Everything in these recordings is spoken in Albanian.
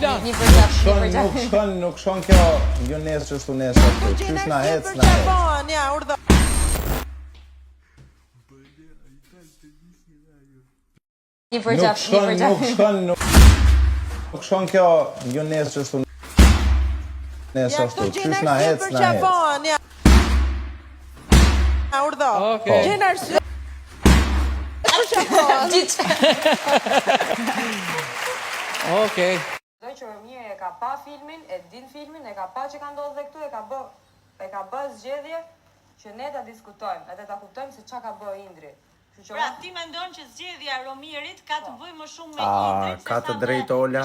ka plan. Nuk shkon kjo jo nesër që shtu nesër. Qysh na hec, na hec. Nuk shkon kjo jo nesër që shtu nesër shtu. Qysh na hec, na hec. Okej. Doj që Romiri e ka pa filmin, e din filmin, e ka pa që ka ndodhë dhe këtu, e ka bë zgjedhje që ne ta diskutojmë, edhe ta kuptojmë se çka ka bë Indri. Pra, ti mendon që zgjedhja e Romirit ka të bëjë më shumë me Indrin, ka të drejtë Ola,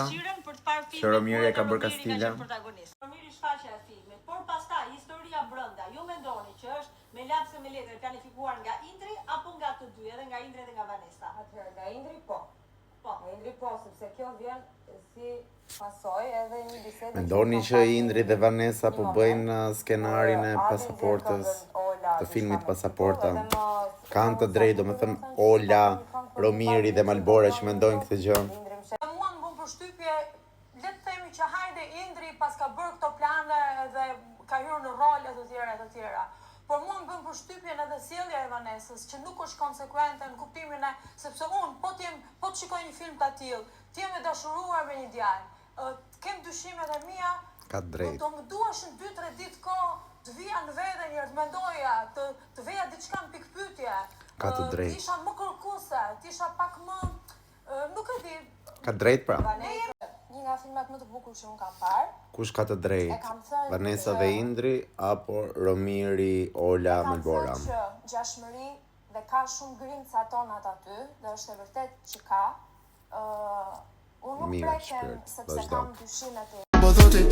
që Romiri e ka bërë Kastila. Romiri shfaqja e filmit, por pastaj historia brenda, ju mendoni që është me lapse me letër planifikuar nga Indri apo nga të dy, edhe nga Indri edhe nga Vanessa? Atëherë, nga Indri po. Nga Indri po, sepse kjo vjen si pasoj edhe një bisedë. Mendoni që Indri dhe Vanessa po bëjnë skenarin e pasaportës, të filmit Pasaporta. Kanë të drejtë, domethënë Ola, Romiri dhe Malbora që mendojnë këtë gjë. Mua më bën përshtypje, le të themi që hajde Indri pas ka bërë këto plane dhe ka hyrë në role të tjera. Por mua më bën përshtypje edhe sjellja e Vanessës, që nuk është konsekuente në kuptimin e, sepse unë po të shikoj një film të tillë, ti jam e dashuruar me një djalë, kem dyshimet e mia, Ka drejtë. do më duheshin 2-3 ditë kohë të vija në vete njërë, të mendoja, të veja diçka në pikpyetje. Ka të drejtë. Tisha më kërkuese, tisha pak më, nuk e di. Ka drejtë pra. Një nga filmat më të bukur që unë kam parë. Kush ka të drejtë? Vanessa dhe Indri apo Romiri, Ola, Malbora? Kam thënë që gjashmëri dhe ka shumë grimca tonat aty, dhe është e vërtet që ka. Unë nuk prekem sepse kam dyshimet e Po thoti,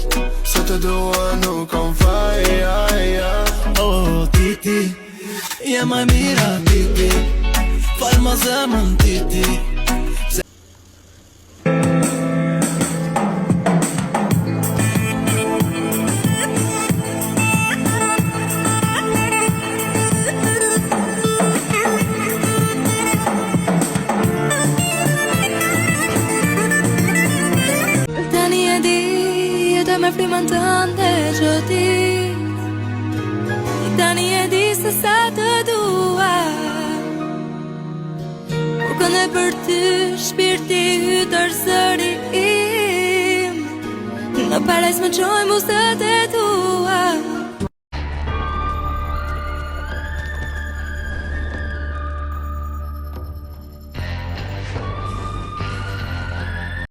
se të dua nuk kam faj. Oh, Titi, je maj mira Titi, fal ma zemrën Titi. Me frimën të ande që ti tani e di se sa të dua. Kur këndoj për ty, shpirti hytër zëri im, në pares më qoj mustët e